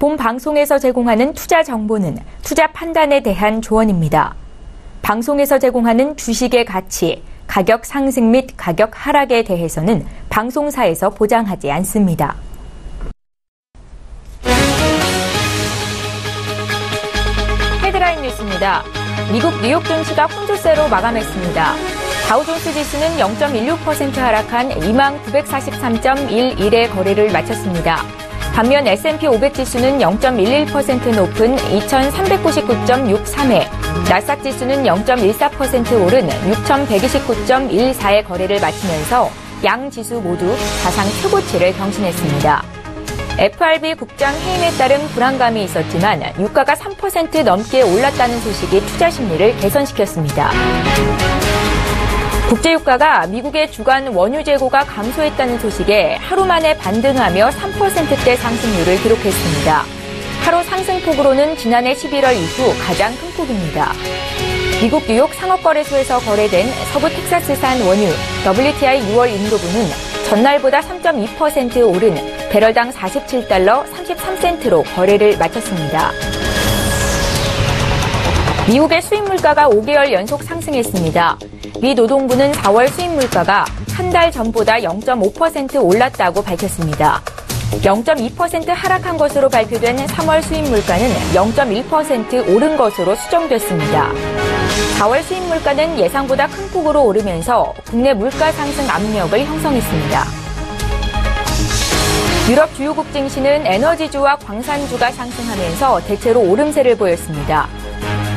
본 방송에서 제공하는 투자 정보는 투자 판단에 대한 조언입니다. 방송에서 제공하는 주식의 가치, 가격 상승 및 가격 하락에 대해서는 방송사에서 보장하지 않습니다. 헤드라인 뉴스입니다. 미국 뉴욕 증시가 혼조세로 마감했습니다. 다우존스 지수는 0.16% 하락한 2943.11의 거래를 마쳤습니다. 반면 S&P 500 지수는 0.11% 높은 2399.63회, 나스닥 지수는 0.14% 오른 6129.14의 거래를 마치면서 양 지수 모두 사상 최고치를 경신했습니다. FRB 국장 해임에 따른 불안감이 있었지만 유가가 3% 넘게 올랐다는 소식이 투자 심리를 개선시켰습니다. 국제유가가 미국의 주간 원유 재고가 감소했다는 소식에 하루 만에 반등하며 3%대 상승률을 기록했습니다. 하루 상승폭으로는 지난해 11월 이후 가장 큰 폭입니다. 미국 뉴욕 상업거래소에서 거래된 서부 텍사스산 원유 WTI 6월 인도분은 전날보다 3.2% 오른 배럴당 47달러 33센트로 거래를 마쳤습니다. 미국의 수입 물가가 5개월 연속 상승했습니다. 미 노동부는 4월 수입 물가가 한 달 전보다 0.5% 올랐다고 밝혔습니다. 0.2% 하락한 것으로 발표된 3월 수입 물가는 0.1% 오른 것으로 수정됐습니다. 4월 수입 물가는 예상보다 큰 폭으로 오르면서 국내 물가 상승 압력을 형성했습니다. 유럽 주요국 증시는 에너지주와 광산주가 상승하면서 대체로 오름세를 보였습니다.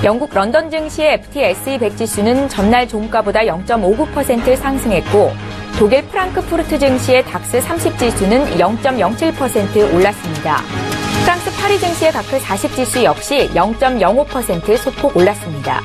영국 런던 증시의 FTSE 100 지수는 전날 종가보다 0.59% 상승했고 독일 프랑크푸르트 증시의 닥스 30 지수는 0.07% 올랐습니다. 프랑스 파리 증시의 다크 40 지수 역시 0.05% 소폭 올랐습니다.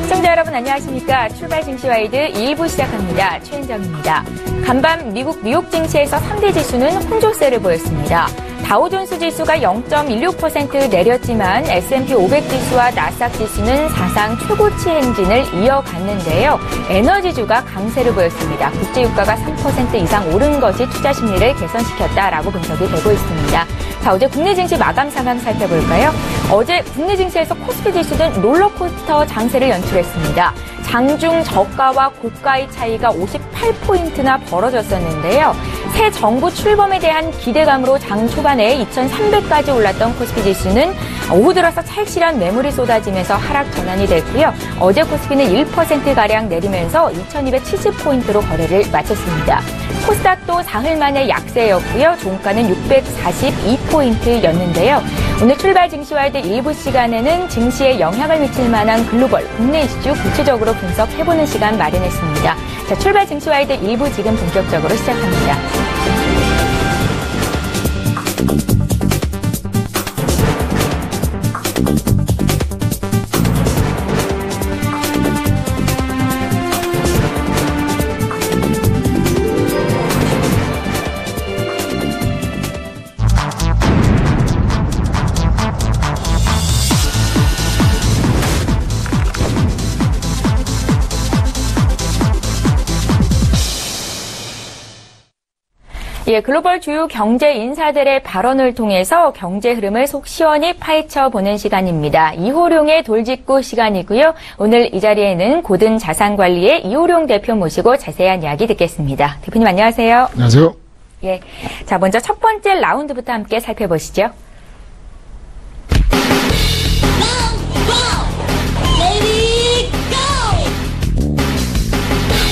시청자 여러분 안녕하십니까? 출발 증시와이드 2부 시작합니다. 최은정입니다. 간밤 미국 뉴욕 증시에서 3대 지수는 혼조세를 보였습니다. 다우존스 지수가 0.16% 내렸지만 S&P 500 지수와 나스닥 지수는 사상 최고치 행진을 이어갔는데요. 에너지주가 강세를 보였습니다. 국제유가가 3% 이상 오른 것이 투자 심리를 개선시켰다라고 분석이 되고 있습니다. 자, 어제 국내 증시 마감 상황 살펴볼까요? 어제 국내 증시에서 코스피 지수는 롤러코스터 장세를 연출했습니다. 장중 저가와 고가의 차이가 58포인트나 벌어졌었는데요. 새 정부 출범에 대한 기대감으로 장 초반에 2,300까지 올랐던 코스피 지수는 오후 들어서 찰실한 매물이 쏟아지면서 하락 전환이 됐고요. 어제 코스피는 1%가량 내리면서 2,270포인트로 거래를 마쳤습니다. 코스닥도 사흘 만에 약세였고요. 종가는 642포인트였는데요. 오늘 출발 증시와이드 일부 시간에는 증시에 영향을 미칠 만한 글로벌 국내 이슈 구체적으로 분석해보는 시간 마련했습니다. 자, 출발 증시와이드 일부 지금 본격적으로 시작합니다. 예, 글로벌 주요 경제 인사들의 발언을 통해서 경제 흐름을 속 시원히 파헤쳐보는 시간입니다. 이호룡의 돌직구 시간이고요. 오늘 이 자리에는 고든 자산관리의 이호룡 대표 모시고 자세한 이야기 듣겠습니다. 대표님 안녕하세요. 안녕하세요. 예, 자 먼저 첫 번째 라운드부터 함께 살펴보시죠.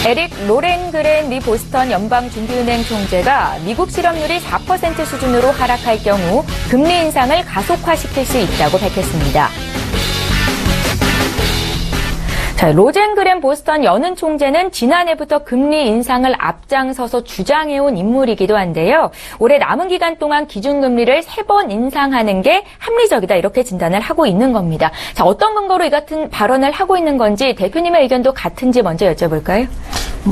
에릭 로렌그렌 미 보스턴 연방준비은행 총재가 미국 실업률이 4% 수준으로 하락할 경우 금리 인상을 가속화시킬 수 있다고 밝혔습니다. 자, 로젠그렌 보스턴 연은 총재는 지난해부터 금리 인상을 앞장서서 주장해온 인물이기도 한데요. 올해 남은 기간 동안 기준금리를 3번 인상하는 게 합리적이다 이렇게 진단을 하고 있는 겁니다. 자, 어떤 근거로 이 같은 발언을 하고 있는 건지 대표님의 의견도 같은지 먼저 여쭤볼까요?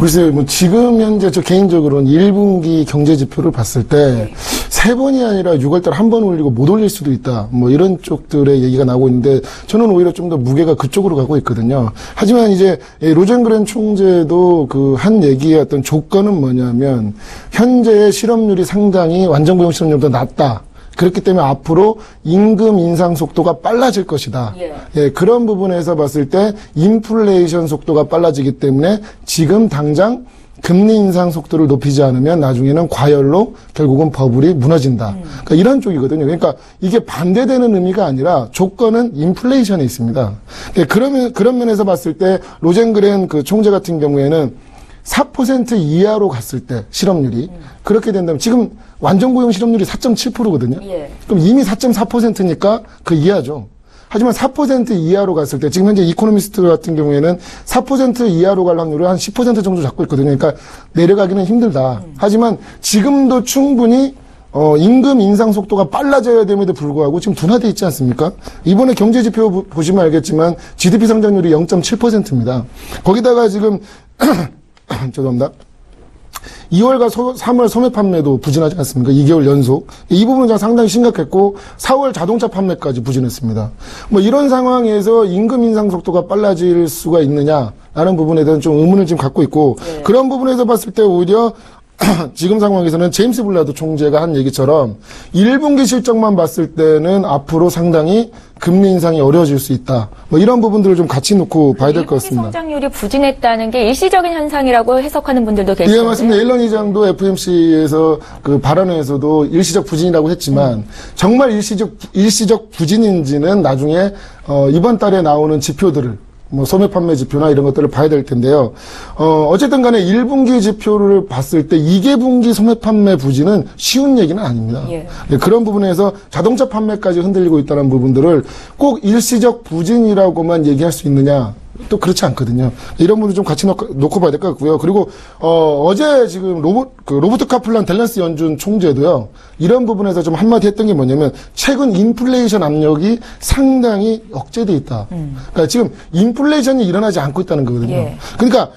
글쎄요, 지금 현재 저 개인적으로는 1분기 경제 지표를 봤을 때 3번이 아니라 6월달 한 번 올리고 못 올릴 수도 있다. 뭐 이런 쪽들의 얘기가 나오고 있는데 저는 오히려 좀 더 무게가 그쪽으로 가고 있거든요. 하지만 이제 로젠그렌 총재도 그 한 얘기의 어떤 조건은 뭐냐면 현재의 실업률이 상당히 완전 고용 실업률보다 낮다. 그렇기 때문에 앞으로 임금 인상 속도가 빨라질 것이다. 예, 그런 부분에서 봤을 때 인플레이션 속도가 빨라지기 때문에 지금 당장 금리 인상 속도를 높이지 않으면 나중에는 과열로 결국은 버블이 무너진다. 그러니까 이런 쪽이거든요. 그러니까 이게 반대되는 의미가 아니라 조건은 인플레이션에 있습니다. 그런 면에서 봤을 때 로젠그렌 그 총재 같은 경우에는 4% 이하로 갔을 때 실업률이 그렇게 된다면 지금 완전 고용 실업률이 4.7%거든요. 그럼 이미 4.4%니까 그 이하죠. 하지만 4% 이하로 갔을 때 지금 현재 이코노미스트 같은 경우에는 4% 이하로 갈 확률을 한 10% 정도 잡고 있거든요. 그러니까 내려가기는 힘들다. 하지만 지금도 충분히 임금 인상 속도가 빨라져야 됨에도 불구하고 지금 둔화돼 있지 않습니까? 이번에 경제 지표 보시면 알겠지만 GDP 성장률이 0.7%입니다. 거기다가 지금 죄송합니다. 2월과 3월 소매 판매도 부진하지 않습니까? 2개월 연속. 이 부분은 상당히 심각했고 4월 자동차 판매까지 부진했습니다. 뭐 이런 상황에서 임금 인상 속도가 빨라질 수가 있느냐라는 부분에 대한 좀 의문을 지금 갖고 있고 그런 부분에서 봤을 때 오히려 지금 상황에서는 제임스 블라드 총재가 한 얘기처럼 1분기 실적만 봤을 때는 앞으로 상당히 금리 인상이 어려워질 수 있다. 뭐 이런 부분들을 좀 같이 놓고 봐야 될 것 같습니다. 성장률이 부진했다는 게 일시적인 현상이라고 해석하는 분들도 계시죠. 예, 맞습니다. 옐런 의장도 FOMC에서 그 발언에서도 일시적 부진이라고 했지만 정말 일시적 부진인지는 나중에 이번 달에 나오는 지표들을 뭐 소매 판매 지표나 이런 것들을 봐야 될 텐데요. 어쨌든 간에 1분기 지표를 봤을 때 2개분기 소매 판매 부진은 쉬운 얘기는 아닙니다. 네, 그런 부분에서 자동차 판매까지 흔들리고 있다는 부분들을 꼭 일시적 부진이라고만 얘기할 수 있느냐? 또 그렇지 않거든요. 이런 부분을 좀 같이 놓고 봐야 될 것 같고요. 그리고 어제 지금 로버트 카플란 댈러스 연준 총재도요. 이런 부분에서 좀 한마디 했던 게 뭐냐면 최근 인플레이션 압력이 상당히 억제돼 있다. 그러니까 지금 인플레이션이 일어나지 않고 있다는 거거든요. 그러니까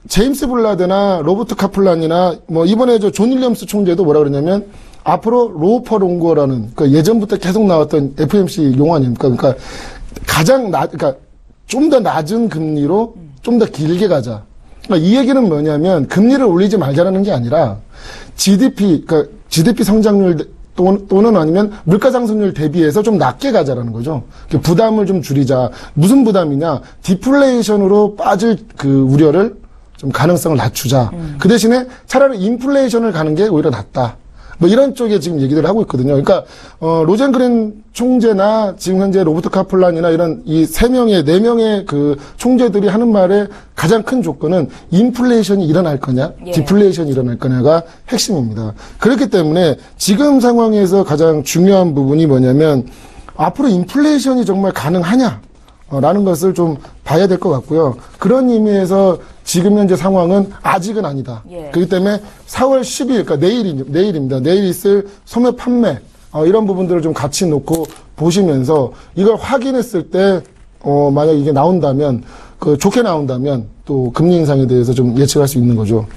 제임스 블라드나 로버트 카플란이나 뭐 이번에 존 윌리엄스 총재도 뭐라 그러냐면 앞으로 로우 퍼 롱거라는 그러니까 예전부터 계속 나왔던 FOMC 용어 아닙니까? 그러니까 그러니까 좀 더 낮은 금리로 좀 더 길게 가자. 그러니까 이 얘기는 뭐냐면 금리를 올리지 말자라는 게 아니라 그러니까 GDP 성장률 또는 아니면 물가 상승률 대비해서 좀 낮게 가자라는 거죠. 부담을 좀 줄이자. 무슨 부담이냐? 디플레이션으로 빠질 그 우려를 좀 가능성을 낮추자. 그 대신에 차라리 인플레이션을 가는 게 오히려 낫다. 뭐 이런 쪽에 지금 얘기들을 하고 있거든요. 그러니까 로젠그렌 총재나 지금 현재 로버트 카플란이나 이런 이 4명의 그 총재들이 하는 말의 가장 큰 조건은 인플레이션이 일어날 거냐, 디플레이션이 일어날 거냐가 핵심입니다. 그렇기 때문에 지금 상황에서 가장 중요한 부분이 뭐냐면 앞으로 인플레이션이 정말 가능하냐? 라는 것을 좀 봐야 될 것 같고요. 그런 의미에서 지금 현재 상황은 아직은 아니다. 그렇기 때문에 4월 10일, 그러니까 내일입니다. 내일 있을 소매 판매, 이런 부분들을 좀 같이 놓고 보시면서 이걸 확인했을 때, 만약 이게 나온다면, 좋게 나온다면 또 금리 인상에 대해서 좀 예측할 수 있는 거죠.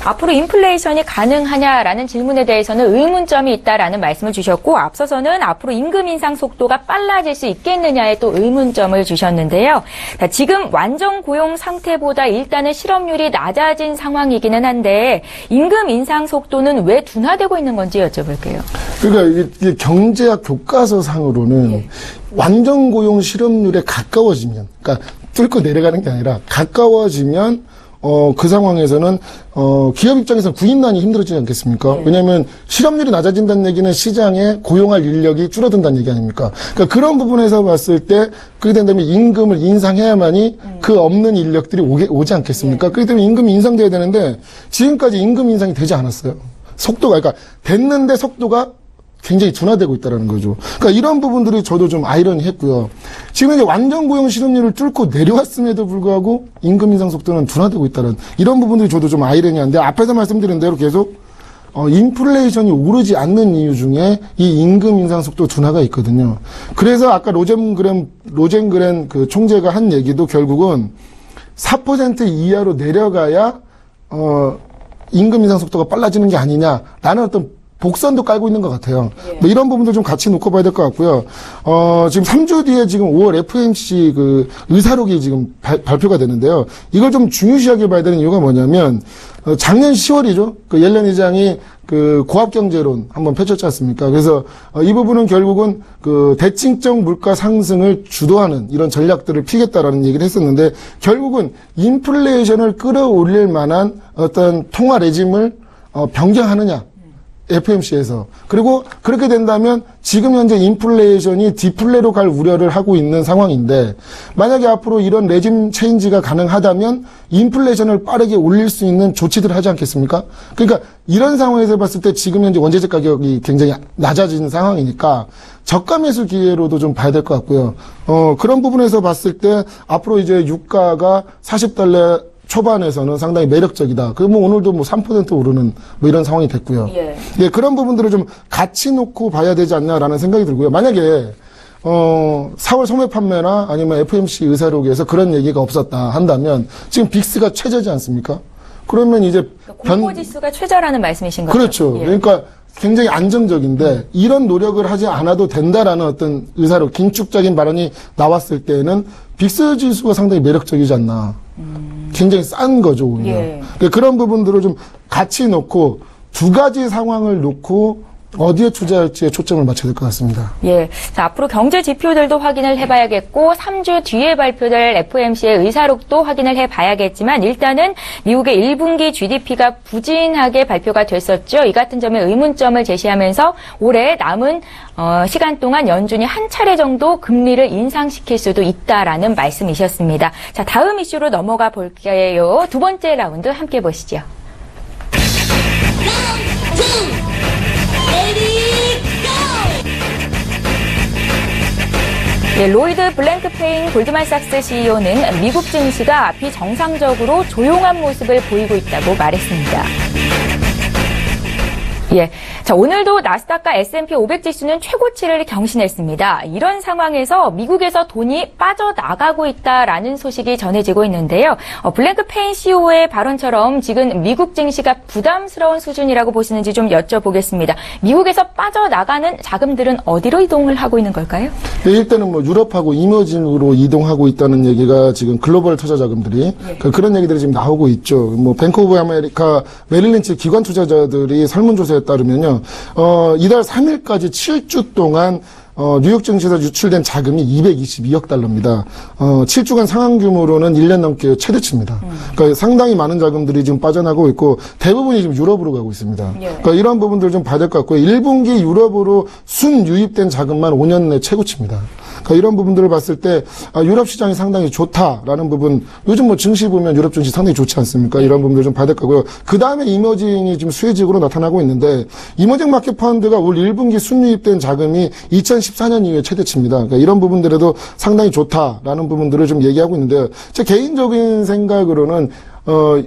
앞으로 인플레이션이 가능하냐라는 질문에 대해서는 의문점이 있다라는 말씀을 주셨고 앞서서는 앞으로 임금 인상 속도가 빨라질 수 있겠느냐에 또 의문점을 주셨는데요. 자, 지금 완전 고용 상태보다 일단은 실업률이 낮아진 상황이기는 한데 임금 인상 속도는 왜 둔화되고 있는 건지 여쭤볼게요. 그러니까 이게 경제학 교과서 상으로는 완전 고용 실업률에 가까워지면 그러니까 뚫고 내려가는 게 아니라 가까워지면 그 상황에서는, 기업 입장에서는 구인난이 힘들어지지 않겠습니까? 왜냐면 실업률이 낮아진다는 얘기는 시장에 고용할 인력이 줄어든다는 얘기 아닙니까? 그러니까 그런 부분에서 봤을 때, 그렇게 된다면 임금을 인상해야만이 그 없는 인력들이 오지 않겠습니까? 그렇기 때문에 임금이 인상돼야 되는데, 지금까지 임금 인상이 되지 않았어요. 그러니까 됐는데 속도가 굉장히 둔화되고 있다는 거죠. 그러니까 이런 부분들이 저도 좀 아이러니했고요. 지금 이제 완전 고용 실업률을 뚫고 내려왔음에도 불구하고 임금 인상 속도는 둔화되고 있다는 이런 부분들이 저도 좀 아이러니한데 앞에서 말씀드린 대로 계속 인플레이션이 오르지 않는 이유 중에 이 임금 인상 속도 둔화가 있거든요. 그래서 아까 로젠그렌 그 총재가 한 얘기도 결국은 4% 이하로 내려가야 임금 인상 속도가 빨라지는 게 아니냐라는 어떤 복선도 깔고 있는 것 같아요. 뭐 이런 부분도 좀 같이 놓고 봐야 될 것 같고요. 지금 3주 뒤에 지금 5월 FOMC 그 의사록이 지금 발표가 되는데요. 이걸 좀 중요시하게 봐야 되는 이유가 뭐냐면, 작년 10월이죠. 그 옐런 의장이 그 고압경제론 한번 펼쳤지 않습니까? 그래서 이 부분은 결국은 그 대칭적 물가 상승을 주도하는 이런 전략들을 피겠다라는 얘기를 했었는데, 결국은 인플레이션을 끌어올릴 만한 어떤 통화 레짐을 변경하느냐. FOMC에서. 그리고 그렇게 된다면 지금 현재 인플레이션이 디플레로 갈 우려를 하고 있는 상황인데, 만약에 앞으로 이런 레짐 체인지가 가능하다면 인플레이션을 빠르게 올릴 수 있는 조치들을 하지 않겠습니까? 그러니까 이런 상황에서 봤을 때 지금 현재 원재재 가격이 굉장히 낮아진 상황이니까 저가 매수 기회로도 좀 봐야 될 것 같고요. 그런 부분에서 봤을 때 앞으로 이제 유가가 $40 초반에서는 상당히 매력적이다. 그러면 오늘도 뭐 3% 오르는 뭐 이런 상황이 됐고요. 예, 그런 부분들을 좀 같이 놓고 봐야 되지 않냐라는 생각이 들고요. 만약에 4월 소매 판매나 아니면 FOMC 의사록에서 그런 얘기가 없었다 한다면 지금 빅스가 최저지 않습니까? 그러면 이제 공포지수가 최저라는 말씀이신 거죠? 그렇죠. 예. 그러니까 굉장히 안정적인데 이런 노력을 하지 않아도 된다라는 어떤 의사록, 긴축적인 발언이 나왔을 때는 빅스 지수가 상당히 매력적이지 않나. 굉장히 싼 거죠, 오히려. 예. 그런 부분들을 좀 같이 놓고 두 가지 상황을 놓고 어디에 투자할지에 초점을 맞춰야 될 것 같습니다. 예. 자, 앞으로 경제 지표들도 확인을 해봐야겠고, 3주 뒤에 발표될 FOMC의 의사록도 확인을 해봐야겠지만, 일단은 미국의 1분기 GDP가 부진하게 발표가 됐었죠. 이 같은 점에 의문점을 제시하면서 올해 남은 시간 동안 연준이 한 차례 정도 금리를 인상시킬 수도 있다라는 말씀이셨습니다. 자, 다음 이슈로 넘어가 볼게요. 두 번째 라운드 함께 보시죠. 네, 로이드 블랭크페인 골드만삭스 CEO는 미국 증시가 비정상적으로 조용한 모습을 보이고 있다고 말했습니다. 예. 자, 오늘도 나스닥과 S&P 500 지수는 최고치를 경신했습니다. 이런 상황에서 미국에서 돈이 빠져나가고 있다라는 소식이 전해지고 있는데요. 블랭크페인 CEO의 발언처럼 지금 미국 증시가 부담스러운 수준이라고 보시는지 좀 여쭤보겠습니다. 미국에서 빠져나가는 자금들은 어디로 이동을 하고 있는 걸까요? 네, 일단은 뭐 유럽하고 이머징으로 이동하고 있다는 얘기가 지금 글로벌 투자 자금들이 그런 얘기들이 지금 나오고 있죠. 뭐 뱅크 오브 아메리카 메릴린치 기관 투자자들이 설문조사에 따르면요, 이달 3일까지 7주 동안 뉴욕 증시에서 유출된 자금이 222억 달러입니다. 7주간 상황 규모로는 1년 넘게 최대치입니다. 그러니까 상당히 많은 자금들이 지금 빠져나가고 있고 대부분이 지금 유럽으로 가고 있습니다. 그러니까 이런 부분들 좀 봐야 될 것 같고요. 1분기 유럽으로 순유입된 자금만 5년 내 최고치입니다. 그러니까 이런 부분들을 봤을 때 유럽 시장이 상당히 좋다라는 부분, 요즘 뭐 증시 보면 유럽 증시 상당히 좋지 않습니까? 이런 부분들 좀 봐야 될 거고요. 그 다음에 이머징이 지금 수혜직으로 나타나고 있는데, 이머징 마켓 펀드가 올 1분기 순유입된 자금이 2014년 이후에 최대치입니다. 그러니까 이런 부분들에도 상당히 좋다라는 부분들을 좀 얘기하고 있는데요. 제 개인적인 생각으로는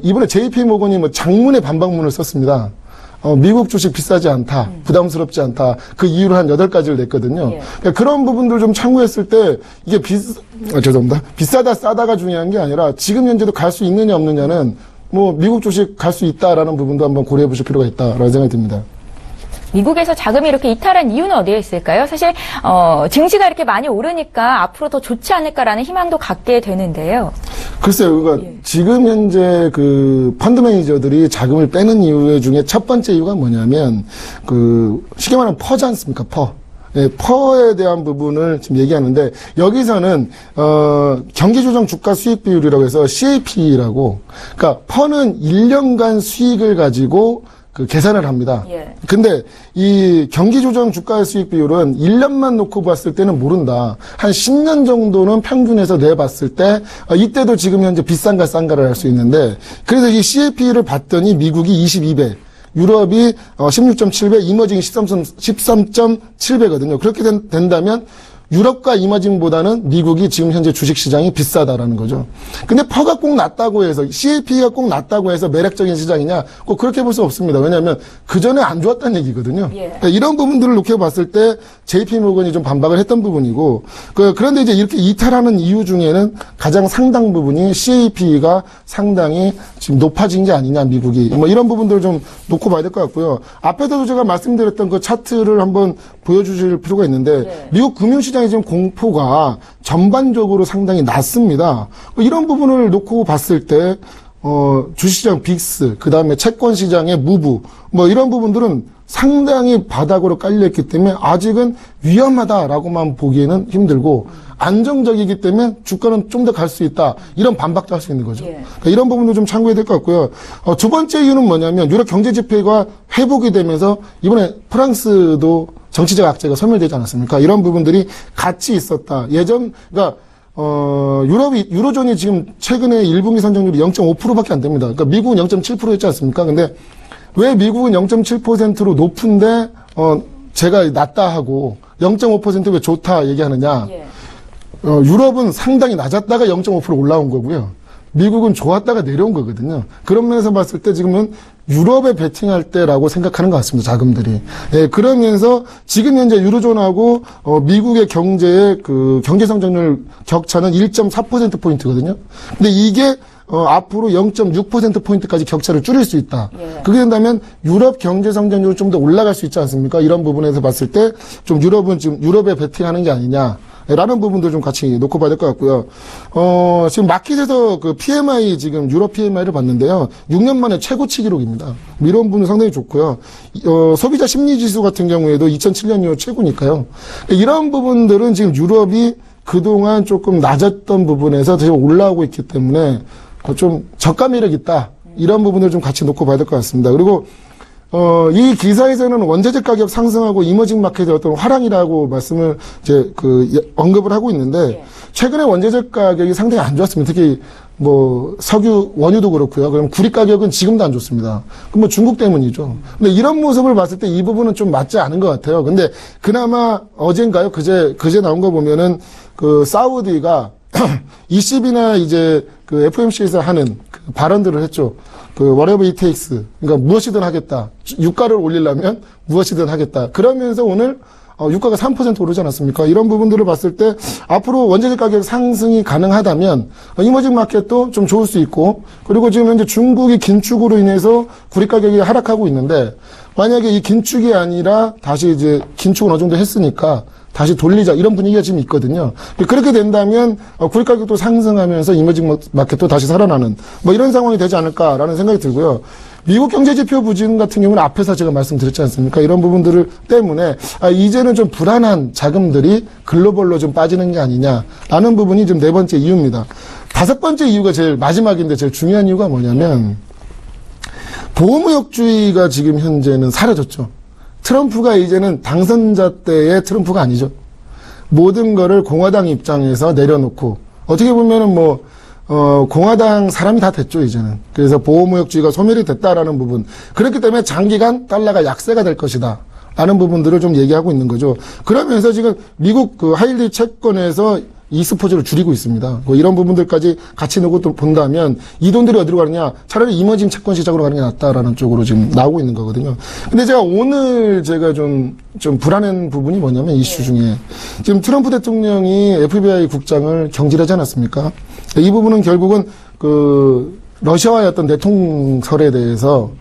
이번에 JP 모건이 뭐 장문의 반박문을 썼습니다. 미국 주식 비싸지 않다, 부담스럽지 않다, 그 이유를 한 8가지를 냈거든요. 그러니까 그런 부분들 좀 참고했을 때, 이게 죄송합니다. 비싸다, 싸다가 중요한 게 아니라, 지금 현재도 갈 수 있느냐, 없느냐는, 뭐, 미국 주식 갈 수 있다라는 부분도 한번 고려해 보실 필요가 있다라는 생각이 듭니다. 미국에서 자금이 이렇게 이탈한 이유는 어디에 있을까요? 사실 증시가 이렇게 많이 오르니까 앞으로 더 좋지 않을까라는 희망도 갖게 되는데요. 글쎄요, 그러니까 지금 현재 그 펀드 매니저들이 자금을 빼는 이유 중에 첫 번째 이유가 뭐냐면 쉽게 말하면 퍼지 않습니까? 퍼. 네, 퍼에 대한 부분을 지금 얘기하는데, 여기서는 경기조정 주가 수익 비율이라고 해서 CAP라고, 그러니까 퍼는 1년간 수익을 가지고 계산을 합니다. 근데 이 경기조정 주가 수익 비율은 1년만 놓고 봤을 때는 모른다. 한 10년 정도는 평균해서 내봤을 때 이때도 지금 현재 비싼가 싼가를 알 수 있는데, 그래서 이 CAP를 봤더니 미국이 22배, 유럽이 16.7배, 이머징이 13.7배거든요. 그렇게 된다면 유럽과 이머징보다는 미국이 지금 현재 주식시장이 비싸다라는 거죠. 근데 퍼가 꼭 낮다고 해서 CAP가 꼭 낮다고 해서 매력적인 시장이냐 꼭 그렇게 볼 수 없습니다. 왜냐하면 그전에 안 좋았다는 얘기거든요. 예. 그러니까 이런 부분들을 놓고 봤을 때 JP모건이 좀 반박을 했던 부분이고 그런데 이제 이렇게 이탈하는 이유 중에는 가장 상당 부분이 CAP가 상당히 지금 높아진 게 아니냐 미국이 뭐 이런 부분들을 좀 놓고 봐야 될 것 같고요. 앞에서도 제가 말씀드렸던 그 차트를 한번 보여주실 필요가 있는데 네. 미국 금융시장의 지금 공포가 전반적으로 상당히 낮습니다. 이런 부분을 놓고 봤을 때 주식시장 빅스, 그 다음에 채권시장의 무브, 뭐 이런 부분들은 상당히 바닥으로 깔려있기 때문에 아직은 위험하다라고만 보기에는 힘들고 안정적이기 때문에 주가는 좀 더 갈 수 있다. 이런 반박도 할 수 있는 거죠. 예. 그러니까 이런 부분도 좀 참고해야 될 것 같고요. 두 번째 이유는 뭐냐면 유럽 경제지표가 회복이 되면서 이번에 프랑스도 정치적 악재가 소멸되지 않았습니까? 이런 부분들이 같이 있었다. 그러니까 유로존이 지금 최근에 1분기 성장률이 0.5%밖에 안 됩니다. 그러니까 미국은 0.7%였지 않습니까? 근데 왜 미국은 0.7%로 높은데, 제가 낮다 하고 0.5% 왜 좋다 얘기하느냐. 예. 유럽은 상당히 낮았다가 0.5% 올라온 거고요. 미국은 좋았다가 내려온 거거든요. 그런 면에서 봤을 때 지금은 유럽에 베팅할 때라고 생각하는 것 같습니다. 자금들이. 예, 그러면서 지금 현재 유로존하고 미국의 경제의 그 경제 성장률 격차는 1.4%포인트거든요. 근데 이게 앞으로 0.6%포인트까지 격차를 줄일 수 있다. 예. 그게 된다면 유럽 경제 성장률이 좀 더 올라갈 수 있지 않습니까? 이런 부분에서 봤을 때 좀 유럽은 지금 유럽에 베팅하는 게 아니냐. 라는 부분도 좀 같이 놓고 봐야 될 것 같고요. 지금 마켓에서 그 PMI 지금 유럽 PMI를 봤는데요. 6년 만에 최고치 기록입니다. 이런 부분 상당히 좋고요. 소비자 심리 지수 같은 경우에도 2007년 이후 최고니까요. 이런 부분들은 지금 유럽이 그동안 조금 낮았던 부분에서 다시 올라오고 있기 때문에 좀 저가 매력 있다. 이런 부분을 좀 같이 놓고 봐야 될 것 같습니다. 그리고 이 기사에서는 원자재 가격 상승하고 이머징 마켓의 어떤 화랑이라고 말씀을 이제 언급을 하고 있는데 예. 최근에 원자재 가격이 상당히 안 좋았습니다. 특히 뭐 석유 원유도 그렇고요. 그럼 구리 가격은 지금도 안 좋습니다. 그럼 뭐 중국 때문이죠. 근데 이런 모습을 봤을 때 이 부분은 좀 맞지 않은 것 같아요. 근데 그나마 어젠가요? 그제 나온 거 보면은 그 사우디가 ECB나 이제 그 FOMC에서 하는 그 발언들을 했죠. 그 whatever it takes, 그러니까 무엇이든 하겠다. 유가를 올리려면 무엇이든 하겠다. 그러면서 오늘 유가가 3% 오르지 않았습니까? 이런 부분들을 봤을 때 앞으로 원자재 가격 상승이 가능하다면 이머징 마켓도 좀 좋을 수 있고, 그리고 지금 현재 중국이 긴축으로 인해서 구리 가격이 하락하고 있는데 만약에 이 긴축이 아니라 다시 이제 긴축은 어느 정도 했으니까 다시 돌리자 이런 분위기가 지금 있거든요. 그렇게 된다면 구리 가격도 상승하면서 이머징 마켓도 다시 살아나는 뭐 이런 상황이 되지 않을까라는 생각이 들고요. 미국 경제지표 부진 같은 경우는 앞에서 제가 말씀드렸지 않습니까? 이런 부분들을 때문에 이제는 좀 불안한 자금들이 글로벌로 좀 빠지는 게 아니냐라는 부분이 좀 네 번째 이유입니다. 다섯 번째 이유가 제일 마지막인데 제일 중요한 이유가 뭐냐면 보호무역주의가 지금 현재는 사라졌죠. 트럼프가 이제는 당선자 때의 트럼프가 아니죠. 모든 거를 공화당 입장에서 내려놓고 어떻게 보면은 공화당 사람이 다 됐죠, 이제는. 그래서 보호무역주의가 소멸이 됐다라는 부분. 그렇기 때문에 장기간 달러가 약세가 될 것이다. 라는 부분들을 좀 얘기하고 있는 거죠. 그러면서 지금 미국 그 하이힐드 채권에서 e스포츠를 줄이고 있습니다. 뭐 이런 부분들까지 같이 놓고 또 본다면 이 돈들이 어디로 가느냐? 차라리 이머징 채권 시장으로 가는 게 낫다라는 쪽으로 지금 나오고 있는 거거든요. 근데 제가 오늘 제가 좀 불안한 부분이 뭐냐면 이슈 중에 지금 트럼프 대통령이 FBI 국장을 경질하지 않았습니까? 이 부분은 결국은 그 러시아와의 어떤 내통설에 대해서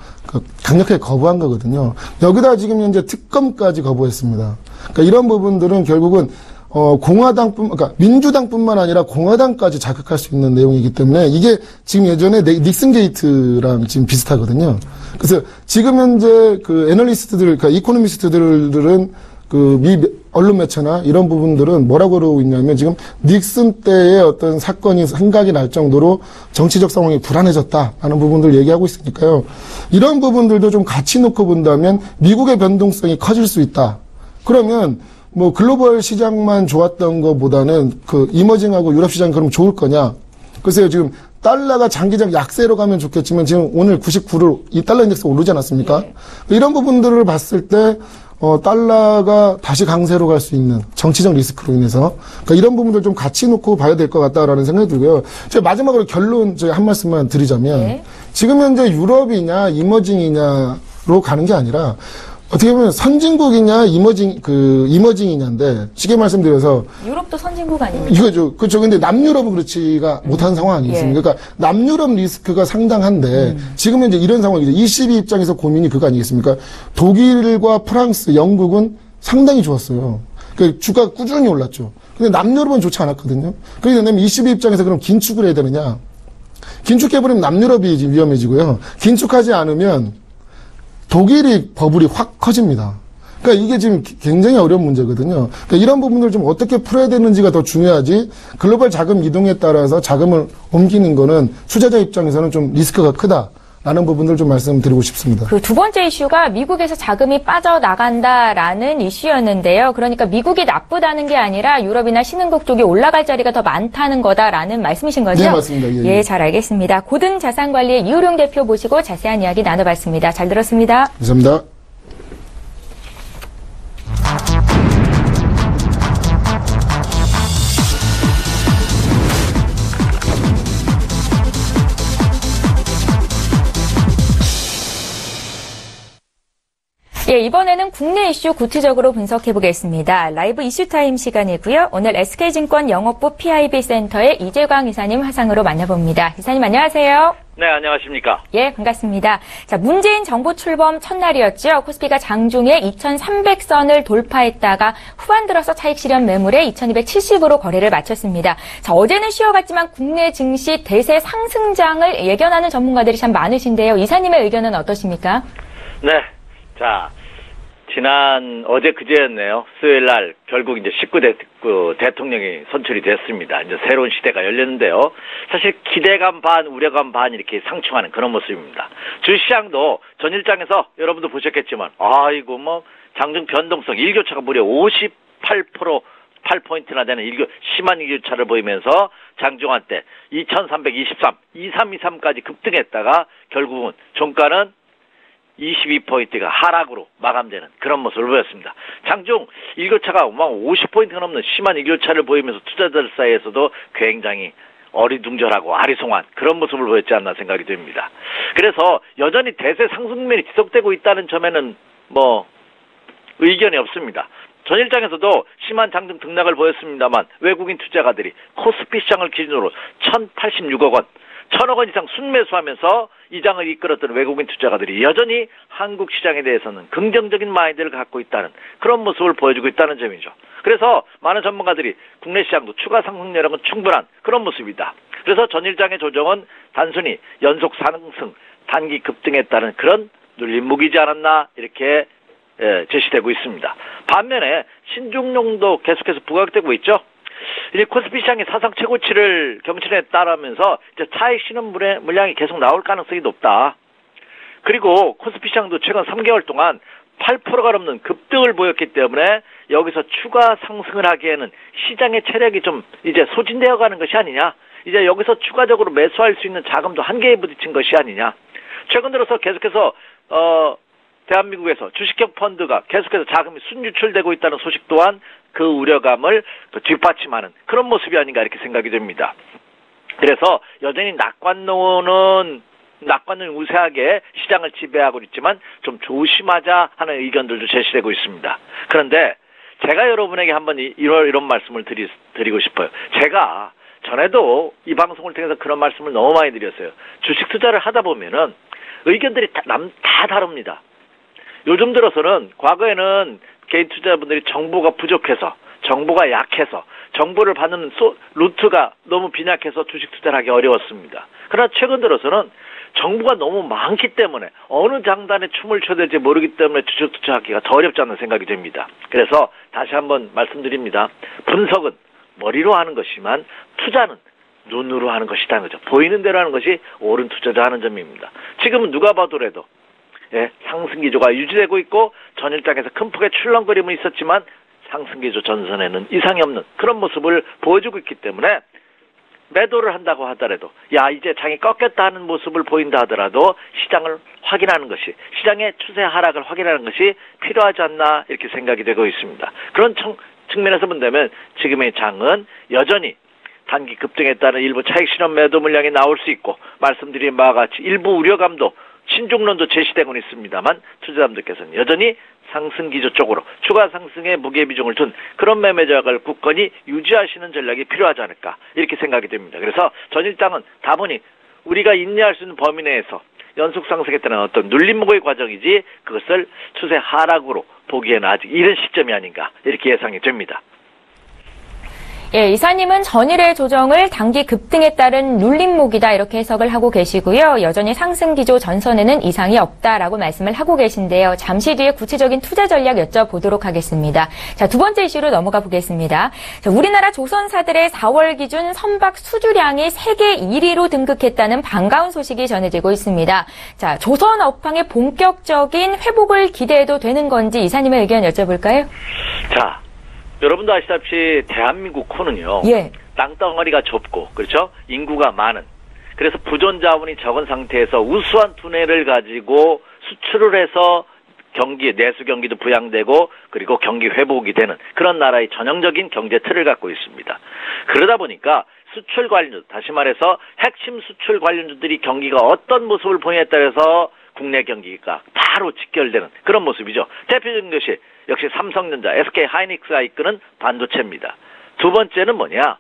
강력하게 거부한 거거든요. 여기다 지금 현재 특검까지 거부했습니다. 그러니까 이런 부분들은 결국은 그러니까 민주당뿐만 아니라 공화당까지 자극할 수 있는 내용이기 때문에 이게 지금 예전에 닉슨 게이트랑 지금 비슷하거든요. 그래서 지금 현재 그 애널리스트들, 그러니까 이코노미스트들은 그 미 언론 매체나 이런 부분들은 뭐라고 그러고 있냐면 지금 닉슨 때의 어떤 사건이 생각이 날 정도로 정치적 상황이 불안해졌다라는 부분들 얘기하고 있으니까요. 이런 부분들도 좀 같이 놓고 본다면 미국의 변동성이 커질 수 있다. 그러면 뭐 글로벌 시장만 좋았던 것보다는 그 이머징하고 유럽 시장이 그럼 좋을 거냐? 글쎄요, 지금 달러가 장기적 약세로 가면 좋겠지만 지금 오늘 99를 이 달러 인덱스 오르지 않았습니까? 네. 이런 부분들을 봤을 때 달러가 다시 강세로 갈 수 있는 정치적 리스크로 인해서 그러니까 이런 부분들 좀 같이 놓고 봐야 될 것 같다라는 생각이 들고요. 제가 마지막으로 결론 제가 한 말씀만 드리자면 네. 지금 현재 유럽이냐 이머징이냐로 가는 게 아니라 어떻게 보면 선진국이냐 이머징이냐인데 쉽게 말씀드려서 유럽도 선진국 아닙니까? 이거죠. 그렇죠. 근데 남유럽은 그렇지가 못한 상황 아니겠습니까? 예. 그러니까 남유럽 리스크가 상당한데 지금 현재 이런 상황이죠. ECB 입장에서 고민이 그거 아니겠습니까? 독일과 프랑스, 영국은 상당히 좋았어요. 그 주가가 꾸준히 올랐죠. 근데 남유럽은 좋지 않았거든요. 그래서 내면 ECB 입장에서 그럼 긴축을 해야 되느냐? 긴축해버리면 남유럽이 이제 위험해지고요. 긴축하지 않으면 독일이 버블이 확 커집니다. 그러니까 이게 지금 굉장히 어려운 문제거든요. 그러니까 이런 부분을 좀 어떻게 풀어야 되는지가 더 중요하지 글로벌 자금 이동에 따라서 자금을 옮기는 거는 투자자 입장에서는 좀 리스크가 크다라는 부분을 좀 말씀드리고 싶습니다. 그 두 번째 이슈가 미국에서 자금이 빠져나간다라는 이슈였는데요. 그러니까 미국이 나쁘다는 게 아니라 유럽이나 신흥국 쪽이 올라갈 자리가 더 많다는 거다라는 말씀이신 거죠? 네, 맞습니다. 예. 예, 잘 알겠습니다. 고등 자산관리의 이호룡 대표 모시고 자세한 이야기 나눠봤습니다. 잘 들었습니다. 감사합니다. 예, 이번에는 국내 이슈 구체적으로 분석해 보겠습니다. 라이브 이슈타임 시간이고요. 오늘 SK증권 영업부 PIB 센터의 이재광 이사님 화상으로 만나봅니다. 이사님 안녕하세요. 네, 안녕하십니까. 예, 반갑습니다. 자, 문재인 정부 출범 첫날이었죠. 코스피가 장중에 2,300선을 돌파했다가 후반 들어서 차익 실현 매물에 2,270으로 거래를 마쳤습니다. 자, 어제는 쉬어갔지만 국내 증시 대세 상승장을 예견하는 전문가들이 참 많으신데요. 이사님의 의견은 어떠십니까? 네. 자, 어제 그제였네요. 수요일 날 결국 이제 19대 대통령이 선출이 됐습니다. 이제 새로운 시대가 열렸는데요. 사실 기대감 반, 우려감 반 이렇게 상충하는 그런 모습입니다. 주시장도 전일장에서 여러분도 보셨겠지만, 아이고, 장중 변동성, 일교차가 무려 8포인트나 되는 심한 일교차를 보이면서 장중한 때 2323, 2323까지 급등했다가 결국은 종가는 22포인트가 하락으로 마감되는 그런 모습을 보였습니다. 장중 일교차가 50포인트가 넘는 심한 일교차를 보이면서 투자자들 사이에서도 굉장히 어리둥절하고 아리송한 그런 모습을 보였지 않나 생각이 듭니다. 그래서 여전히 대세 상승면이 지속되고 있다는 점에는 의견이 없습니다. 전일장에서도 심한 장중 등락을 보였습니다만 외국인 투자가들이 코스피 시장을 기준으로 1,086억 원, 1,000억 원 이상 순매수하면서 이 장을 이끌었던 외국인 투자가들이 여전히 한국 시장에 대해서는 긍정적인 마인드를 갖고 있다는 그런 모습을 보여주고 있다는 점이죠. 그래서 많은 전문가들이 국내 시장도 추가 상승력은 충분한 그런 모습이다. 그래서 전일장의 조정은 단순히 연속 상승, 단기 급등에 따른 그런 눌림목이지 않았나 이렇게 제시되고 있습니다. 반면에 신종용도 계속해서 부각되고 있죠. 이제 코스피 시장이 사상 최고치를 경신에 따르면서 이제 차익 실현 물량이 계속 나올 가능성이 높다. 그리고 코스피 시장도 최근 3개월 동안 8%가 넘는 급등을 보였기 때문에 여기서 추가 상승을 하기에는 시장의 체력이 좀 이제 소진되어 가는 것이 아니냐. 이제 여기서 추가적으로 매수할 수 있는 자금도 한계에 부딪힌 것이 아니냐. 최근 들어서 계속해서 대한민국에서 주식형 펀드가 계속해서 자금이 순유출되고 있다는 소식 또한 그 우려감을 뒷받침하는 그런 모습이 아닌가 이렇게 생각이 됩니다. 그래서 여전히 낙관론은 우세하게 시장을 지배하고 있지만 좀 조심하자 하는 의견들도 제시되고 있습니다. 그런데 제가 여러분에게 한번 이런 말씀을 드리고 싶어요. 제가 전에도 이 방송을 통해서 그런 말씀을 너무 많이 드렸어요. 주식 투자를 하다 보면은 의견들이 다 다릅니다. 요즘 들어서는 과거에는 개인 투자자분들이 정보가 부족해서 정보가 약해서 정보를 받는 루트가 너무 빈약해서 주식 투자를 하기 어려웠습니다. 그러나 최근 들어서는 정보가 너무 많기 때문에 어느 장단에 춤을 춰야 될지 모르기 때문에 주식 투자하기가 더 어렵지 않는 생각이 듭니다. 그래서 다시 한번 말씀드립니다. 분석은 머리로 하는 것이지만 투자는 눈으로 하는 것이라는 거죠. 보이는 대로 하는 것이 옳은 투자자 하는 점입니다. 지금은 누가 봐도라도 상승 기조가 유지되고 있고 전일장에서 큰 폭의 출렁거림은 있었지만 상승 기조 전선에는 이상이 없는 그런 모습을 보여주고 있기 때문에 매도를 한다고 하더라도 야 이제 장이 꺾였다 하는 모습을 보인다 하더라도 시장을 확인하는 것이 시장의 추세 하락을 확인하는 것이 필요하지 않나 이렇게 생각이 되고 있습니다. 그런 측면에서 본다면 지금의 장은 여전히 단기 급등에 따른 일부 차익 실현 매도 물량이 나올 수 있고 말씀드린 바와 같이 일부 우려감도 신중론도 제시되고 있습니다만 투자자분들께서는 여전히 상승 기조 쪽으로 추가 상승에 무게 비중을 둔 그런 매매 전략을 굳건히 유지하시는 전략이 필요하지 않을까 이렇게 생각이 됩니다. 그래서 전일장은 다분히 우리가 인내할 수 있는 범위 내에서 연속 상승에 따른 어떤 눌림목의 과정이지 그것을 추세 하락으로 보기에는 아직 이른 시점이 아닌가 이렇게 예상이 됩니다. 예, 이사님은 전일의 조정을 단기 급등에 따른 눌림목이다 이렇게 해석을 하고 계시고요. 여전히 상승 기조 전선에는 이상이 없다라고 말씀을 하고 계신데요. 잠시 뒤에 구체적인 투자 전략 여쭤보도록 하겠습니다. 자, 두 번째 이슈로 넘어가 보겠습니다. 자, 우리나라 조선사들의 4월 기준 선박 수주량이 세계 1위로 등극했다는 반가운 소식이 전해지고 있습니다. 자, 조선 업황의 본격적인 회복을 기대해도 되는 건지 이사님의 의견 여쭤볼까요? 자, 여러분도 아시다시피 대한민국 코는요. 예. 땅덩어리가 좁고 그렇죠? 인구가 많은. 그래서 부존 자원이 적은 상태에서 우수한 두뇌를 가지고 수출을 해서 내수 경기도 부양되고 그리고 경기 회복이 되는 그런 나라의 전형적인 경제 틀을 갖고 있습니다. 그러다 보니까 수출 관련주, 다시 말해서 핵심 수출 관련주들이 경기가 어떤 모습을 보이냐에 따라서 국내 경기가 바로 직결되는 그런 모습이죠. 대표적인 것이 역시 삼성전자, SK 하이닉스가 이끄는 반도체입니다. 두 번째는 뭐냐?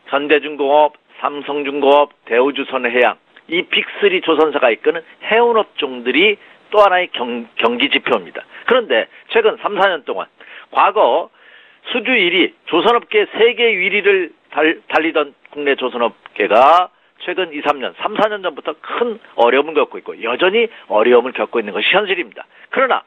현대중공업, 삼성중공업, 대우조선해양 이 빅3 조선사가 이끄는 해운업종들이 또 하나의 경기 지표입니다. 그런데 최근 3, 4년 동안 과거 수주 1위, 조선업계 세계 1위를 달리던 국내 조선업계가 최근 2, 3년, 3, 4년 전부터 큰 어려움을 겪고 있고 여전히 어려움을 겪고 있는 것이 현실입니다. 그러나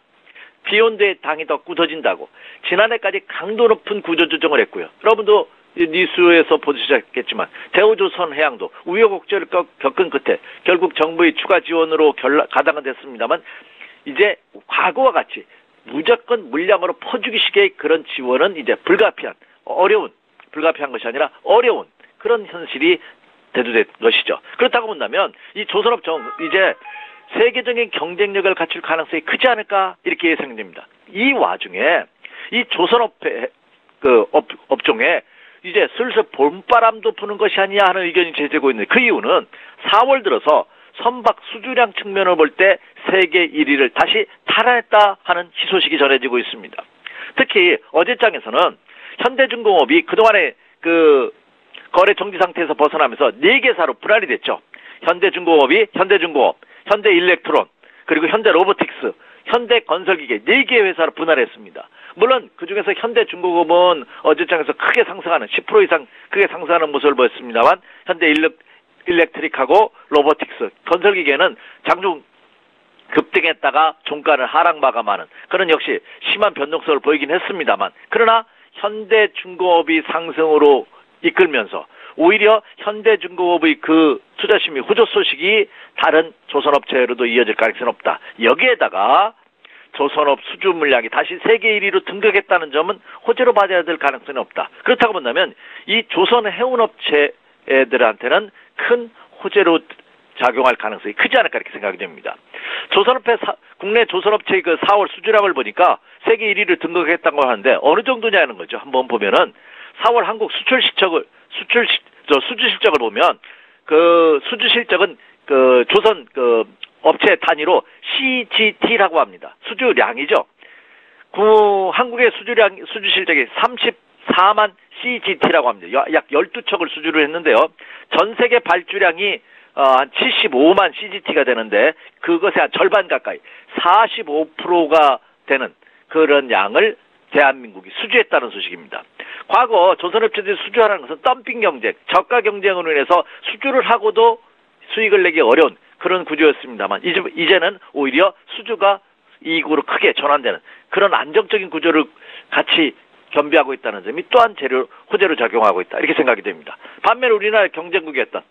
비온도의 당이 더 굳어진다고 지난해까지 강도 높은 구조조정을 했고요. 여러분도 뉴스에서 보시셨겠지만 대우조선해양도 우여곡절을 겪은 끝에 결국 정부의 추가 지원으로 가당은 됐습니다만 이제 과거와 같이 무조건 물량으로 퍼주기식의 그런 지원은 이제 불가피한 것이 아니라 어려운 그런 현실이 대두된 것이죠. 그렇다고 본다면 이 조선업종 이제 세계적인 경쟁력을 갖출 가능성이 크지 않을까 이렇게 예상됩니다. 이 와중에 이 업종에 이제 슬슬 봄바람도 부는 것이 아니냐 하는 의견이 제기되고 있는데 그 이유는 4월 들어서 선박 수주량 측면을 볼 때 세계 1위를 다시 탈환했다 하는 희소식이 전해지고 있습니다. 특히 어제장에서는 현대중공업이 그동안에 거래 정지 상태에서 벗어나면서 4개사로 분할이 됐죠. 현대중공업이 현대중공업, 현대일렉트론, 그리고 현대로보틱스, 현대건설기계 4개 회사로 분할했습니다. 물론 그중에서 현대중공업은 어제장에서 크게 상승하는 10% 이상 크게 상승하는 모습을 보였습니다만 현대일렉트릭하고 로보틱스, 건설기계는 장중 급등했다가 종가를 하락 마감하는 그런 역시 심한 변동성을 보이긴 했습니다만 그러나 현대중공업이 상승으로 이끌면서 오히려 현대중공업의 그 투자심이 호조 소식이 다른 조선업체로도 이어질 가능성이 없다. 여기에다가 조선업 수주 물량이 다시 세계 1위로 등극했다는 점은 호재로 봐야 될 가능성이 없다. 그렇다고 본다면 이 조선 해운업체들한테는 큰 호재로 작용할 가능성이 크지 않을까 이렇게 생각이 됩니다. 국내 조선업체의 그 4월 수주량을 보니까 세계 1위를 등극했다고 하는데 어느 정도냐는 거죠. 한번 보면은 4월 한국 수주 실적을 보면 그 수주 실적은 그 조선 업체 단위로 CGT라고 합니다. 수주량이죠. 한국의 수주 실적이 34만 CGT라고 합니다. 약 12척을 수주를 했는데요. 전 세계 발주량이 한 75만 CGT가 되는데 그것의 한 절반 가까이 45%가 되는 그런 양을 대한민국이 수주했다는 소식입니다. 과거 조선업체들이 수주하라는 것은 덤핑 경쟁, 저가 경쟁으로 인해서 수주를 하고도 수익을 내기 어려운 그런 구조였습니다만 이제는 오히려 수주가 이익으로 크게 전환되는 그런 안정적인 구조를 같이 겸비하고 있다는 점이 또한 호재로 작용하고 있다. 이렇게 생각이 됩니다. 반면 우리나라 경쟁국이었던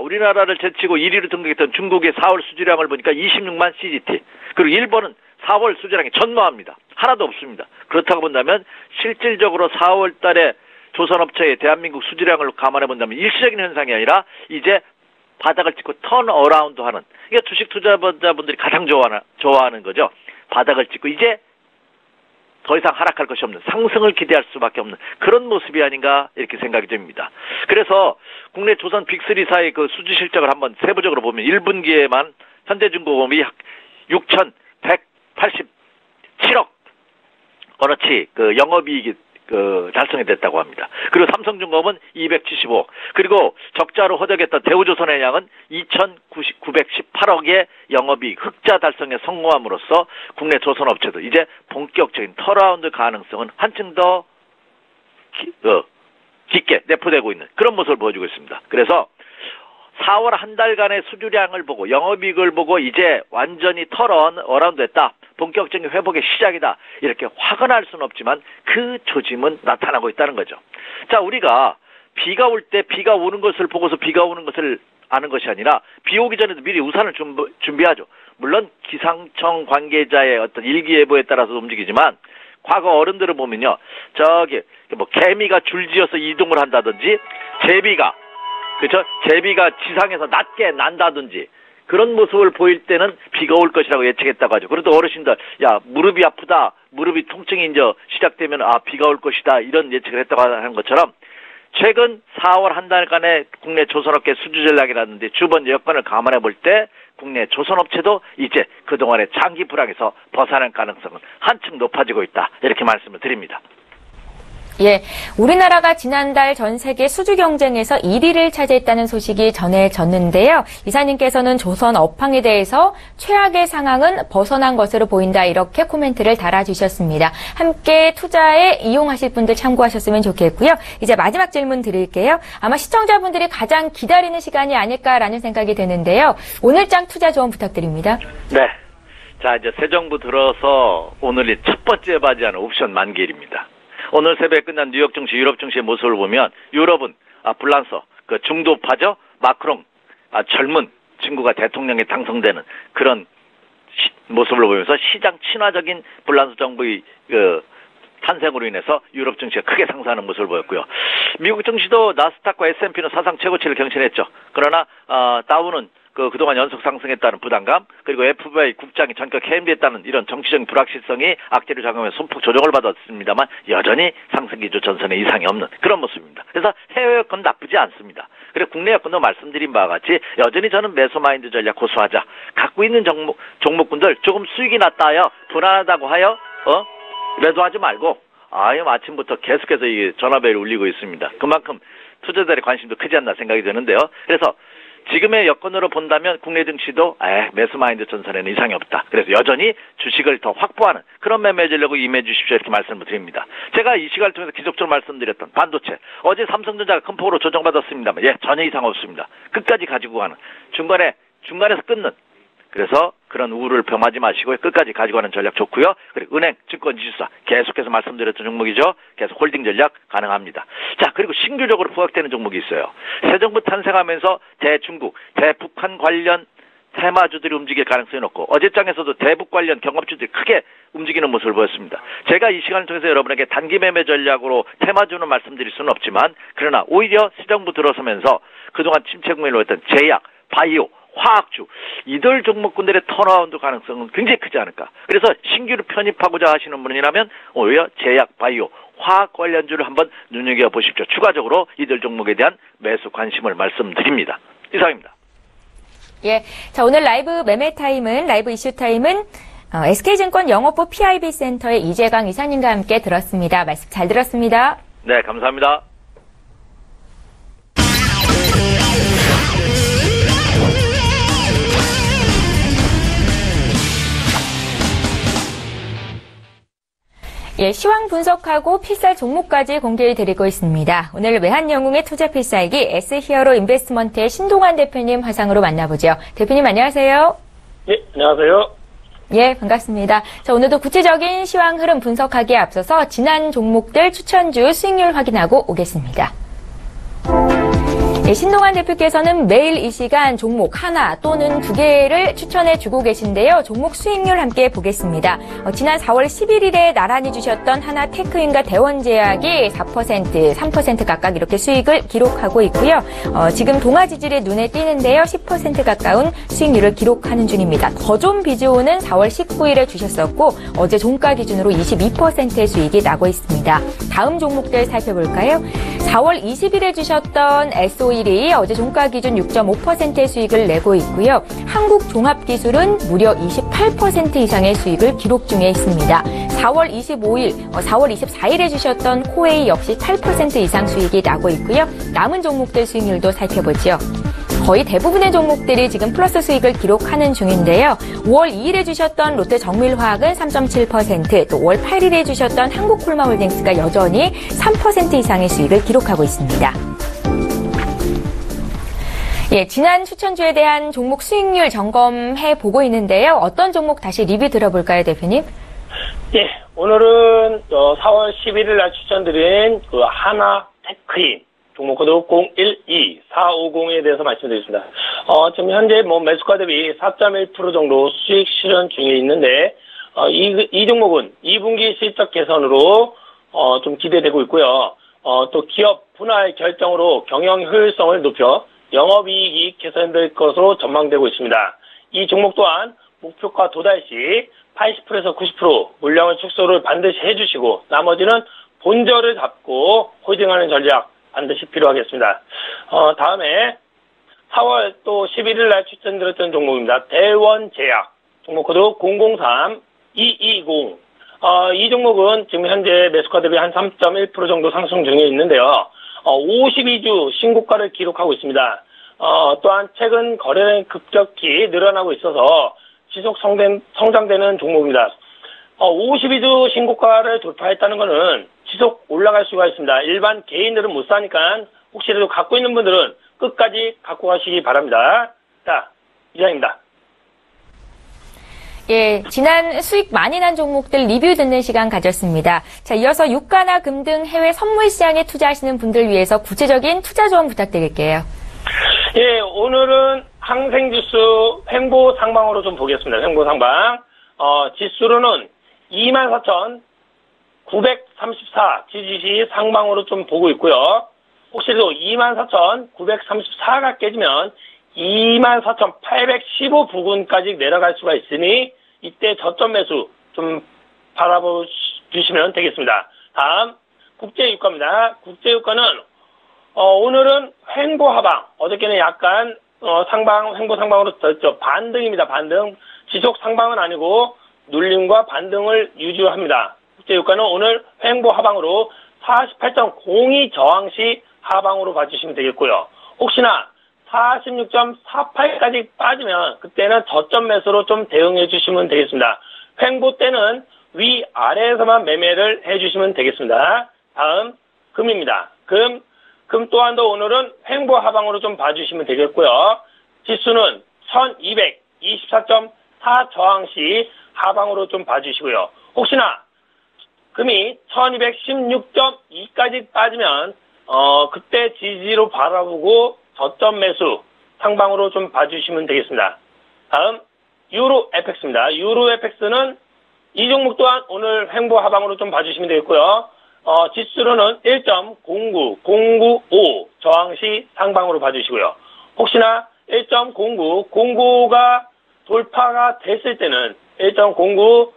우리나라를 제치고 1위로 등극했던 중국의 4월 수주량을 보니까 26만 CGT. 그리고 일본은 4월 수주량이 전무합니다. 하나도 없습니다. 그렇다고 본다면 실질적으로 4월 달에 조선업체의 대한민국 수주량을 감안해 본다면 일시적인 현상이 아니라 이제 바닥을 찍고 턴 어라운드 하는, 이게 주식 투자자분들이 가장 좋아하는 거죠. 바닥을 찍고 이제 더 이상 하락할 것이 없는, 상승을 기대할 수밖에 없는 그런 모습이 아닌가 이렇게 생각이 됩니다. 그래서 국내 조선 빅3사의 그 수주 실적을 한번 세부적으로 보면 1분기에만 현대중공업이 6,187억 원어치 그 영업이익이 달성이 됐다고 합니다. 그리고 삼성중공업은 275억, 그리고 적자로 허덕였던 대우조선해양은 2,918억의 영업이익 흑자 달성에 성공함으로써 국내 조선업체도 이제 본격적인 턴어라운드 가능성은 한층 더 깊게 내포되고 있는 그런 모습을 보여주고 있습니다. 그래서 4월 한 달간의 수주량을 보고 영업이익을 보고 이제 완전히 턴어라운드 됐다, 본격적인 회복의 시작이다, 이렇게 확언할 수는 없지만 그 조짐은 나타나고 있다는 거죠. 자, 우리가 비가 올 때 비가 오는 것을 보고서 비가 오는 것을 아는 것이 아니라 비 오기 전에도 미리 우산을 준비하죠. 물론 기상청 관계자의 어떤 일기예보에 따라서 움직이지만 과거 어른들을 보면요, 저기 뭐 개미가 줄지어서 이동을 한다든지 제비가 지상에서 낮게 난다든지 그런 모습을 보일 때는 비가 올 것이라고 예측했다고 하죠. 그래도 어르신들, 야, 무릎이 아프다, 무릎이 통증이 이제 시작되면 비가 올 것이다, 이런 예측을 했다고 하는 것처럼 최근 4월 한 달간의 국내 조선업계 수주 전략이라든지 주변 여건을 감안해 볼 때 국내 조선업체도 이제 그동안의 장기 불황에서 벗어날 가능성은 한층 높아지고 있다, 이렇게 말씀을 드립니다. 예, 우리나라가 지난달 전 세계 수주 경쟁에서 1위를 차지했다는 소식이 전해졌는데요. 이사님께서는 조선 업황에 대해서 최악의 상황은 벗어난 것으로 보인다, 이렇게 코멘트를 달아주셨습니다. 함께 투자에 이용하실 분들 참고하셨으면 좋겠고요. 이제 마지막 질문 드릴게요. 아마 시청자분들이 가장 기다리는 시간이 아닐까라는 생각이 드는데요. 오늘장 투자 조언 부탁드립니다. 네. 자, 이제 새 정부 들어서 오늘이 첫 번째 바지하는 옵션 만기일입니다. 오늘 새벽에 끝난 뉴욕 증시, 유럽 증시의 모습을 보면 유럽은 불란서, 그 중도파죠, 마크롱, 젊은 친구가 대통령에 당선되는 그런 모습을 보면서 시장 친화적인 불란서 정부의 탄생으로 인해서 유럽 증시가 크게 상승하는 모습을 보였고요. 미국 증시도 나스닥과 S&P는 사상 최고치를 경신했죠. 그러나 다우는 그동안 연속 상승했다는 부담감, 그리고 FBI 국장이 전격 해임됐다는 이런 정치적인 불확실성이 악재를 작용해서 소폭 조정을 받았습니다만 여전히 상승 기조 전선에 이상이 없는 그런 모습입니다. 그래서 해외 여건 나쁘지 않습니다. 그리고 국내 여건도 말씀드린 바와 같이 여전히 저는 매수 마인드 전략 고수하자. 갖고 있는 종목군들 조금 수익이 났다요, 불안하다고 하여 매도하지 말고 아침부터 계속해서 이 전화벨이 울리고 있습니다. 그만큼 투자자들의 관심도 크지 않나 생각이 드는데요. 그래서 지금의 여건으로 본다면 국내 증시도 매수 마인드 전선에는 이상이 없다. 그래서 여전히 주식을 더 확보하는 그런 매매 전략을 임해 주십시오, 이렇게 말씀을 드립니다. 제가 이 시간을 통해서 지속적으로 말씀드렸던 반도체, 어제 삼성전자가 큰 폭으로 조정받았습니다만 전혀 이상 없습니다. 끝까지 가지고 가는, 중간에서 끊는, 그래서 그런 우려를 범하지 마시고 끝까지 가지고 가는 전략 좋고요. 그리고 은행, 증권, 지주사 계속해서 말씀드렸던 종목이죠. 계속 홀딩 전략 가능합니다. 자, 그리고 신규적으로 부각되는 종목이 있어요. 새 정부 탄생하면서 대중국, 대북한 관련 테마주들이 움직일 가능성이 높고 어제장에서도 대북 관련 경업주들이 크게 움직이는 모습을 보였습니다. 제가 이 시간을 통해서 여러분에게 단기 매매 전략으로 테마주는 말씀드릴 수는 없지만 그러나 오히려 새 정부 들어서면서 그동안 침체 국면으로 했던 제약, 바이오, 화학주, 이들 종목군들의 턴어라운드 가능성은 굉장히 크지 않을까. 그래서 신규로 편입하고자 하시는 분이라면 오히려 제약, 바이오, 화학 관련주를 한번 눈여겨보십시오. 추가적으로 이들 종목에 대한 매수 관심을 말씀드립니다. 이상입니다. 예, 자, 오늘 라이브 이슈 타임은 SK증권 영업부 PIB 센터의 이재강 이사님과 함께 들었습니다. 말씀 잘 들었습니다. 네, 감사합니다. 예, 시황 분석하고 필살 종목까지 공개해드리고 있습니다. 오늘 외환영웅의 투자 필살기 S히어로 인베스트먼트의 신동환 대표님 화상으로 만나보죠. 대표님 안녕하세요. 예, 안녕하세요. 예, 반갑습니다. 자, 오늘도 구체적인 시황 흐름 분석하기에 앞서서 지난 종목들 추천주 수익률 확인하고 오겠습니다. 예, 신동환 대표께서는 매일 이 시간 종목 하나 또는 두 개를 추천해주고 계신데요. 종목 수익률 함께 보겠습니다. 지난 4월 11일에 나란히 주셨던 하나테크인과 대원제약이 4%, 3% 각각 이렇게 수익을 기록하고 있고요. 지금 동아지질이 눈에 띄는데요. 10% 가까운 수익률을 기록하는 중입니다. 더 좋은 비주오는 4월 19일에 주셨었고 어제 종가 기준으로 22%의 수익이 나고 있습니다. 다음 종목들 살펴볼까요? 4월 20일에 주셨던 SO일이 어제 종가 기준 6.5%의 수익을 내고 있고요. 한국종합기술은 무려 28% 이상의 수익을 기록 중에 있습니다. 4월 25일, 4월 24일에 주셨던 코웨이 역시 8% 이상 수익이 나고 있고요. 남은 종목들 수익률도 살펴보죠. 거의 대부분의 종목들이 지금 플러스 수익을 기록하는 중인데요. 5월 2일에 주셨던 롯데정밀화학은 3.7%, 또 5월 8일에 주셨던 한국콜마홀딩스가 여전히 3% 이상의 수익을 기록하고 있습니다. 예, 지난 추천주에 대한 종목 수익률 점검해 보고 있는데요. 어떤 종목 다시 리뷰 들어볼까요, 대표님? 예, 오늘은 4월 11일 날 추천드린 그 하나테크인 종목 코드 012450에 대해서 말씀드리겠습니다. 지금 현재 매수가 대비 4.1% 정도 수익 실현 중에 있는데, 이 종목은 2분기 실적 개선으로, 좀 기대되고 있고요. 또 기업 분할 결정으로 경영 효율성을 높여 영업이익이 개선될 것으로 전망되고 있습니다. 이 종목 또한 목표가 도달 시 80%에서 90% 물량을 축소를 반드시 해주시고, 나머지는 본절을 잡고 홀딩하는 전략, 반드시 필요하겠습니다. 다음에 4월 또 11일 날 추천드렸던 종목입니다. 대원제약 종목 코드 003220. 이 종목은 지금 현재 매수가 대비 한 3.1% 정도 상승 중에 있는데요. 52주 신고가를 기록하고 있습니다. 또한 최근 거래량이 급격히 늘어나고 있어서 지속 성장되는 종목입니다. 52주 신고가를 돌파했다는 것은 지속 올라갈 수가 있습니다. 일반 개인들은 못 사니까 혹시라도 갖고 있는 분들은 끝까지 갖고 가시기 바랍니다. 자, 이상입니다. 예, 지난 수익 많이 난 종목들 리뷰 듣는 시간 가졌습니다. 자, 이어서 유가나 금 등 해외 선물 시장에 투자하시는 분들 위해서 구체적인 투자 조언 부탁드릴게요. 예, 오늘은 항생지수 횡보 상방으로 좀 보겠습니다. 횡보 상방. 지수로는 24,934 지지시 상방으로 좀 보고 있고요. 혹시라도 24,934가 깨지면 24,815 부근까지 내려갈 수가 있으니 이때 저점 매수 좀 바라보시면 되겠습니다. 다음 국제유가입니다. 국제유가는 오늘은 횡보 하방, 어저께는 약간 상방, 횡보 상방으로 반등입니다. 반등. 지속 상방은 아니고 눌림과 반등을 유지합니다. 국제유가는 오늘 횡보 하방으로 48.02 저항 시 하방으로 봐주시면 되겠고요. 혹시나 46.48까지 빠지면 그때는 저점 매수로 좀 대응해 주시면 되겠습니다. 횡보 때는 위아래에서만 매매를 해 주시면 되겠습니다. 다음 금입니다. 금 또한도 오늘은 횡보 하방으로 좀 봐주시면 되겠고요. 지수는 1224.4 저항 시 하방으로 좀 봐주시고요. 혹시나 금이 1216.2까지 빠지면 그때 지지로 바라보고 저점 매수 상방으로 좀 봐주시면 되겠습니다. 다음 유로 FX입니다. 유로 FX는 이 종목 또한 오늘 횡보 하방으로 좀 봐주시면 되겠고요. 지수로는 1.09095 저항시 상방으로 봐주시고요. 혹시나 1.0905가 돌파가 됐을 때는 1.09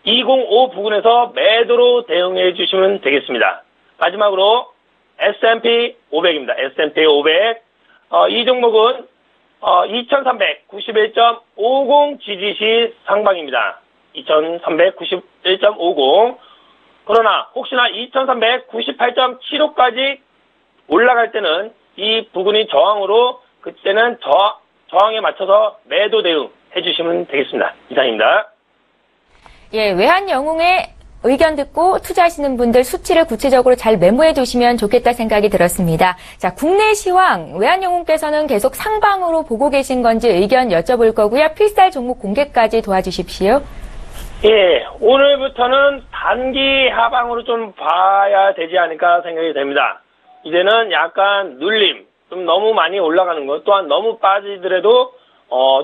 205 부근에서 매도로 대응해 주시면 되겠습니다. 마지막으로 S&P 500입니다. S&P 500. 이 종목은 2391.50 지지시 상방입니다. 2391.50. 그러나 혹시나 2398.75까지 올라갈 때는 이 부근이 저항으로 그때는 저항에 맞춰서 매도 대응 해주시면 되겠습니다. 이상입니다. 예, 외환 영웅의 의견 듣고 투자하시는 분들 수치를 구체적으로 잘 메모해 두시면 좋겠다 생각이 들었습니다. 자, 국내 시황 외환 영웅께서는 계속 상방으로 보고 계신 건지 의견 여쭤볼 거고요. 필살 종목 공개까지 도와주십시오. 예, 오늘부터는 단기 하방으로 좀 봐야 되지 않을까 생각이 됩니다. 이제는 약간 눌림 좀 너무 많이 올라가는 것, 또한 너무 빠지더라도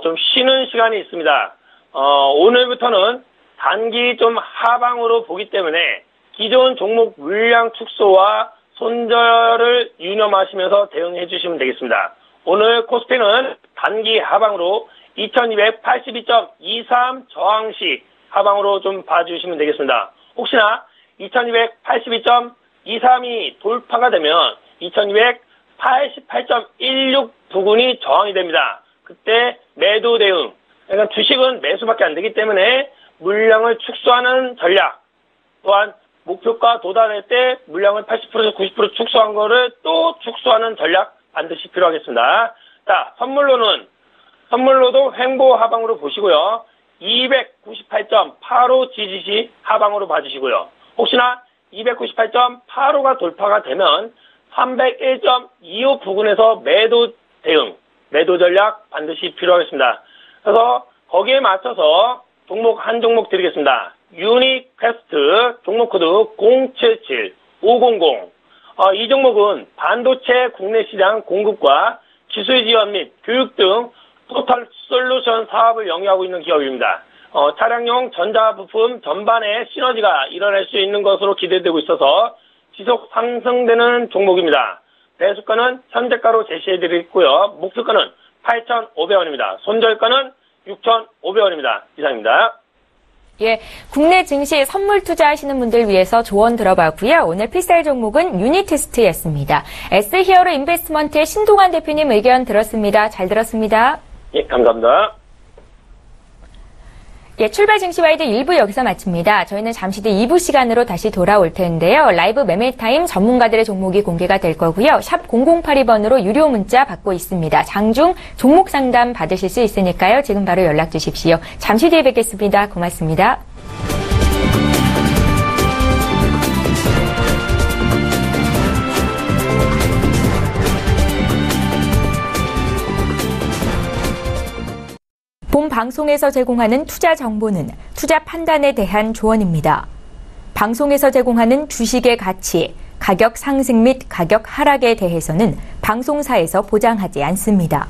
좀 쉬는 시간이 있습니다. 오늘부터는 단기 좀 하방으로 보기 때문에 기존 종목 물량 축소와 손절을 유념하시면서 대응해 주시면 되겠습니다. 오늘 코스피는 단기 하방으로 2282.23 저항시 하방으로 좀 봐주시면 되겠습니다. 혹시나 2282.23이 돌파가 되면 2288.16 부근이 저항이 됩니다. 그때 매도 대응, 그러니까 주식은 매수밖에 안 되기 때문에 물량을 축소하는 전략, 또한 목표가 도달할 때 물량을 80%에서 90% 축소한 거를 또 축소하는 전략 반드시 필요하겠습니다. 자, 선물로도 횡보 하방으로 보시고요. 298.85 지지시 하방으로 봐주시고요. 혹시나 298.85가 돌파가 되면 301.25 부근에서 매도 대응, 매도 전략 반드시 필요하겠습니다. 그래서 거기에 맞춰서 종목 한 종목 드리겠습니다. 유니퀘스트 종목 코드 077500. 이 종목은 반도체 국내 시장 공급과 기술 지원 및 교육 등 토탈 솔루션 사업을 영위하고 있는 기업입니다. 차량용 전자부품 전반에 시너지가 일어날 수 있는 것으로 기대되고 있어서 지속 상승되는 종목입니다. 매수가는 현재가로 제시해드리고요. 목표가는 8,500원입니다. 손절가는 6,500원입니다. 이상입니다. 예, 국내 증시 선물 투자하시는 분들 위해서 조언 들어봤고요. 오늘 필살 종목은 유니테스트였습니다. S히어로 인베스트먼트의 신동환 대표님 의견 들었습니다. 잘 들었습니다. 예, 감사합니다. 예, 출발 증시와이드 1부 여기서 마칩니다. 저희는 잠시 뒤 2부 시간으로 다시 돌아올 텐데요. 라이브 매매타임 전문가들의 종목이 공개가 될 거고요. 샵 0082번으로 유료 문자 받고 있습니다. 장중 종목 상담 받으실 수 있으니까요. 지금 바로 연락 주십시오. 잠시 뒤에 뵙겠습니다. 고맙습니다. 본 방송에서 제공하는 투자 정보는 투자 판단에 대한 조언입니다. 방송에서 제공하는 주식의 가치, 가격 상승 및 가격 하락에 대해서는 방송사에서 보장하지 않습니다.